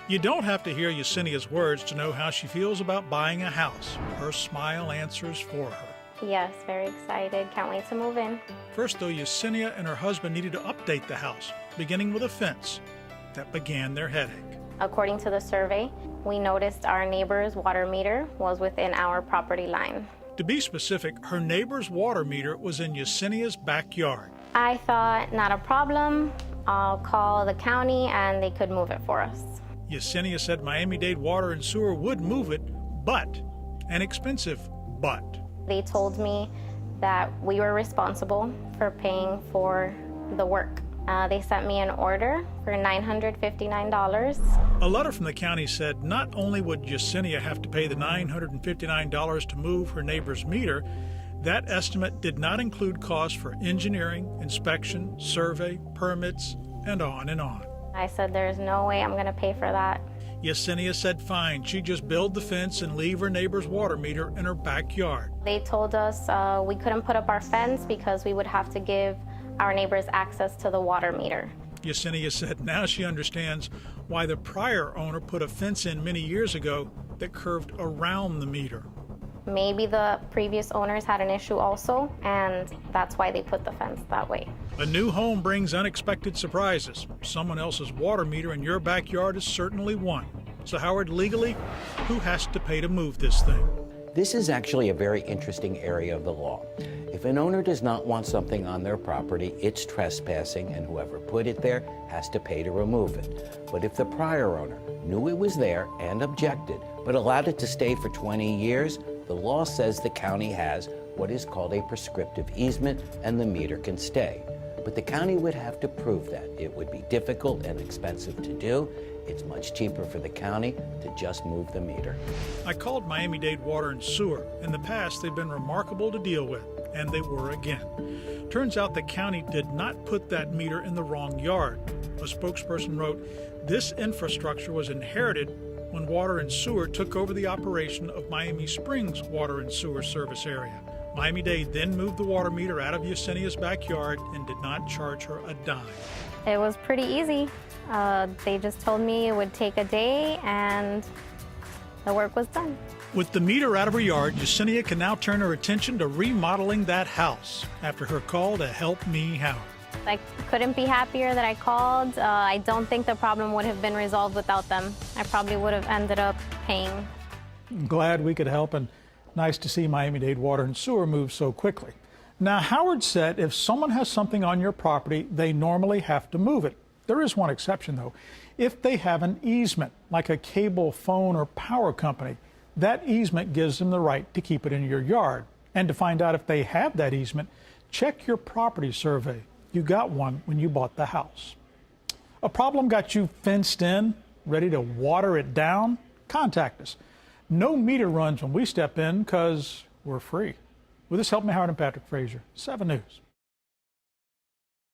You don't have to hear Yesenia's words to know how she feels about buying a house. Her smile answers for her. Yes, very excited. Can't wait to move in. First, though, Yesenia and her husband needed to update the house, beginning with a fence. That began their headache. According to the survey, we noticed our neighbor's water meter was within our property line. To be specific, her neighbor's water meter was in Yesenia's backyard. I thought, not a problem. I'll call the county and they could move it for us. Yesenia said Miami-Dade Water and Sewer would move it, but, an expensive but. They told me that we were responsible for paying for the work. They sent me an order for $959. A letter from the county said not only would Yesenia have to pay the $959 to move her neighbor's meter, that estimate did not include costs for engineering, inspection, survey, permits, and on and on. I said, there's no way I'm going to pay for that. Yesenia said fine, she'd just build the fence and leave her neighbor's water meter in her backyard. They told us we couldn't put up our fence because we would have to give our neighbors access to the water meter. Yesenia said now she understands why the prior owner put a fence in many years ago that curved around the meter. Maybe the previous owners had an issue also, and that's why they put the fence that way. A new home brings unexpected surprises. Someone else's water meter in your backyard is certainly one. So Howard, legally, who has to pay to move this thing? This is actually a very interesting area of the law. If an owner does not want something on their property, it's trespassing, and whoever put it there has to pay to remove it. But if the prior owner knew it was there and objected, but allowed it to stay for 20 years, the law says the county has what is called a prescriptive easement, and the meter can stay. But the county would have to prove that. It would be difficult and expensive to do. It's much cheaper for the county to just move the meter. I called Miami-Dade Water and Sewer. In the past, they've been remarkable to deal with, and they were again. Turns out the county did not put that meter in the wrong yard. A spokesperson wrote, "This infrastructure was inherited when Water and Sewer took over the operation of Miami Springs Water and Sewer service area. Miami-Dade then moved the water meter out of Yesenia's backyard and did not charge her a dime." It was pretty easy. They just told me it would take a day and the work was done. With the meter out of her yard, Yesenia can now turn her attention to remodeling that house after her call to Help Me Howard. I couldn't be happier that I called. I don't think the problem would have been resolved without them. I probably would have ended up paying. I'm glad we could help, and nice to see Miami-Dade Water and Sewer move so quickly. Now, Howard said if someone has something on your property, they normally have to move it. There is one exception, though. If they have an easement, like a cable, phone, or power company, that easement gives them the right to keep it in your yard. And to find out if they have that easement, check your property survey. You got one when you bought the house. A problem got you fenced in, ready to water it down? Contact us. No meter runs when we step in because we're free. With this, Help Me Howard and Patrick Frazier, 7 News.